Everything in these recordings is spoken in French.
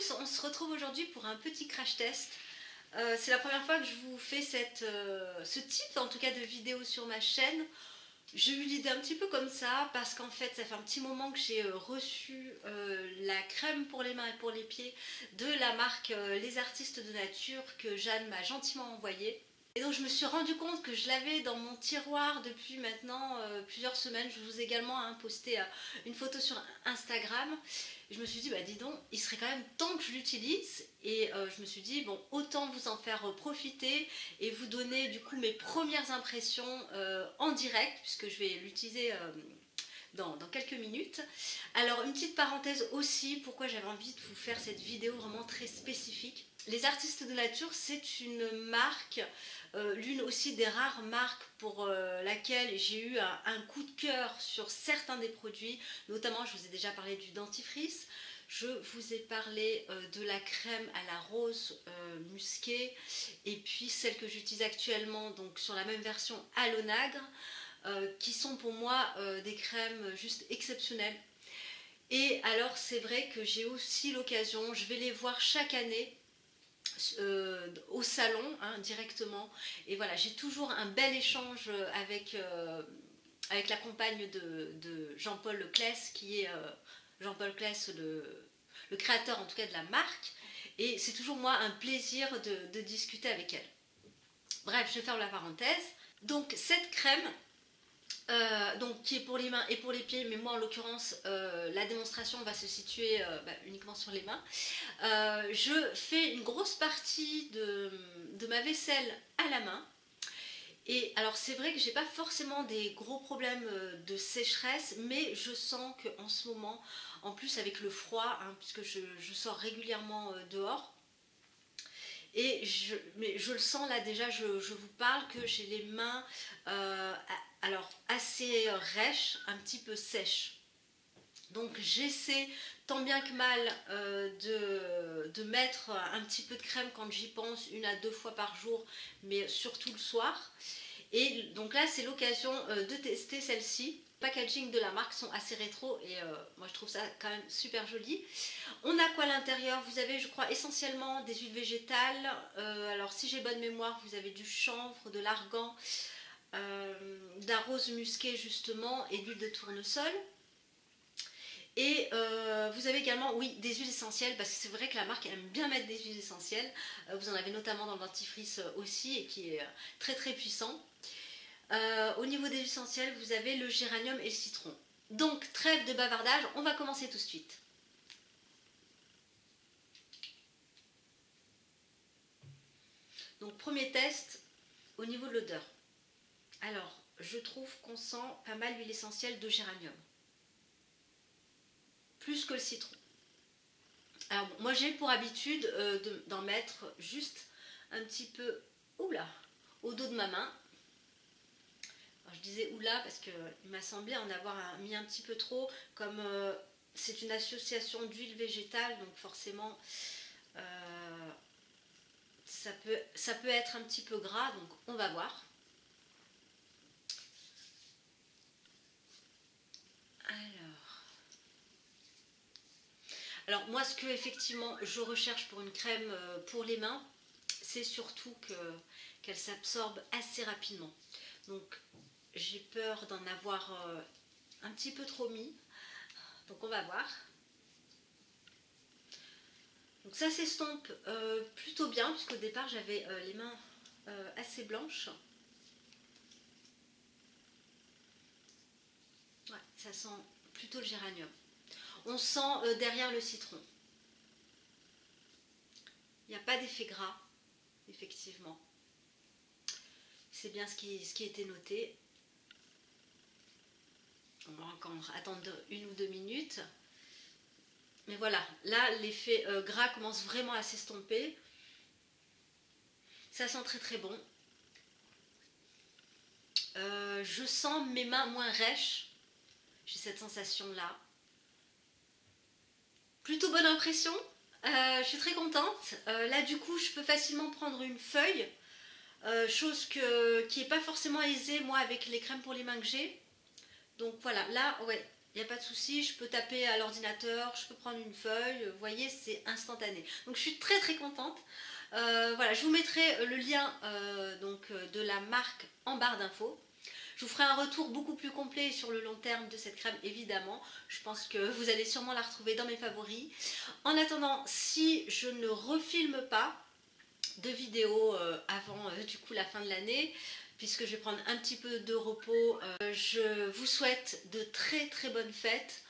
tous, on se retrouve aujourd'hui pour un petit crash test. C'est la première fois que je vous fais ce type en tout cas de vidéo sur ma chaîne. J'ai eu l'idée un petit peu comme ça parce qu'en fait ça fait un petit moment que j'ai reçu la crème pour les mains et pour les pieds de la marque Les Artistes de Nature que Jeanne m'a gentiment envoyée. Et donc je me suis rendu compte que je l'avais dans mon tiroir depuis maintenant plusieurs semaines. Je vous ai également posté une photo sur Instagram. Et je me suis dit, bah dis donc, il serait quand même temps que je l'utilise. Et je me suis dit, bon, autant vous en faire profiter et vous donner du coup mes premières impressions en direct, puisque je vais l'utiliser dans quelques minutes. Alors une petite parenthèse aussi, pourquoi j'avais envie de vous faire cette vidéo vraiment très spécifique. Les Artistes de Nature, c'est une marque, l'une aussi des rares marques pour laquelle j'ai eu un coup de cœur sur certains des produits, notamment je vous ai déjà parlé du dentifrice, je vous ai parlé de la crème à la rose musquée, et puis celle que j'utilise actuellement donc sur la même version à l'onagre, qui sont pour moi des crèmes juste exceptionnelles. Et alors c'est vrai que j'ai aussi l'occasion, je vais les voir chaque année au salon directement, et voilà, j'ai toujours un bel échange avec la compagne de Jean-Paul Claes, qui est Jean-Paul Claes, le créateur en tout cas de la marque, et c'est toujours moi un plaisir de discuter avec elle. Bref, je ferme la parenthèse. Donc cette crème donc, qui est pour les mains et pour les pieds, mais moi en l'occurrence la démonstration va se situer uniquement sur les mains. Je fais une grosse partie de ma vaisselle à la main. Et alors c'est vrai que j'ai pas forcément des gros problèmes de sécheresse, mais je sens qu'en ce moment, en plus avec le froid, puisque je sors régulièrement dehors, et mais je le sens là déjà, je vous parle que j'ai les mains alors assez rêches, un petit peu sèches. Donc j'essaie tant bien que mal de mettre un petit peu de crème quand j'y pense, 1 à 2 fois par jour, mais surtout le soir. Et donc là c'est l'occasion de tester celle-ci. Les packaging de la marque sont assez rétro et moi je trouve ça quand même super joli. On a quoi à l'intérieur? Vous avez, je crois, essentiellement des huiles végétales. Alors si j'ai bonne mémoire, vous avez du chanvre, de l'argan, de la rose musquée justement, et d'huile de tournesol. Et vous avez également, oui, des huiles essentielles, parce que c'est vrai que la marque aime bien mettre des huiles essentielles. Vous en avez notamment dans le dentifrice aussi, et qui est très très puissant. Au niveau des huiles essentielles, vous avez le géranium et le citron. Donc trêve de bavardage, on va commencer tout de suite. Donc premier test au niveau de l'odeur. Alors je trouve qu'on sent pas mal l'huile essentielle de géranium, plus que le citron. Alors bon, moi j'ai pour habitude d'en mettre juste un petit peu, oula, au dos de ma main. Alors, je disais oula parce qu'il m'a semblé en avoir mis un petit peu trop, comme c'est une association d'huile végétale, donc forcément ça peut être un petit peu gras, donc on va voir. Alors moi ce que effectivement je recherche pour une crème pour les mains, c'est surtout qu'elle s'absorbe assez rapidement. Donc j'ai peur d'en avoir un petit peu trop mis, donc on va voir. Donc ça s'estompe plutôt bien, puisqu'au départ j'avais les mains assez blanches. Ouais, ça sent plutôt le géranium. On sent derrière le citron. Il n'y a pas d'effet gras, effectivement. C'est bien ce qui était noté. On va encore attendre 1 ou 2 minutes. Mais voilà, là l'effet gras commence vraiment à s'estomper. Ça sent très très bon. Je sens mes mains moins rêches. J'ai cette sensation là. Plutôt bonne impression. Je suis très contente. Là du coup je peux facilement prendre une feuille. Chose qui n'est pas forcément aisée moi avec les crèmes pour les mains que j'ai. Donc voilà, là ouais, il n'y a pas de souci, je peux taper à l'ordinateur, je peux prendre une feuille, vous voyez, c'est instantané. Donc je suis très très contente. Voilà, je vous mettrai le lien de la marque en barre d'infos. Je vous ferai un retour beaucoup plus complet sur le long terme de cette crème, évidemment. Je pense que vous allez sûrement la retrouver dans mes favoris. En attendant, si je ne refilme pas de vidéos avant du coup la fin de l'année, puisque je vais prendre un petit peu de repos, je vous souhaite de très très bonnes fêtes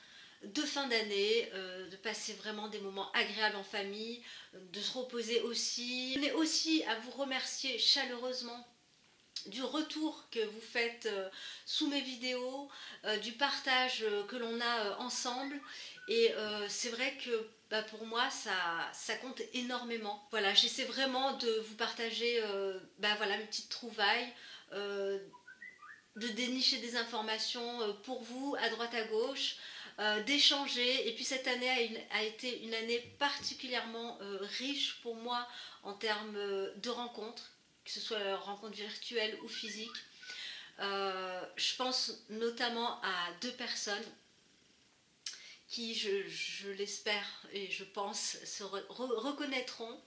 de fin d'année, de passer vraiment des moments agréables en famille, de se reposer aussi. Je tenais aussi à vous remercier chaleureusement du retour que vous faites sous mes vidéos, du partage que l'on a ensemble. Et c'est vrai que pour moi ça compte énormément. Voilà, j'essaie vraiment de vous partager voilà, mes petites trouvailles, de dénicher des informations pour vous à droite à gauche, d'échanger. Et puis cette année a été une année particulièrement riche pour moi en termes de rencontres, que ce soit rencontres virtuelles ou physiques. Je pense notamment à 2 personnes qui, je l'espère et je pense, se reconnaîtront.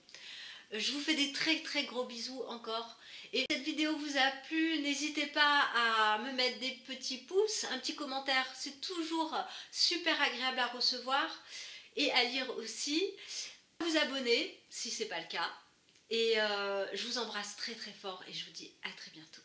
Je vous fais des très très gros bisous encore. Et si cette vidéo vous a plu, n'hésitez pas à me mettre des petits pouces, un petit commentaire, c'est toujours super agréable à recevoir et à lire aussi. Vous abonner si ce n'est pas le cas. Et je vous embrasse très très fort et je vous dis à très bientôt.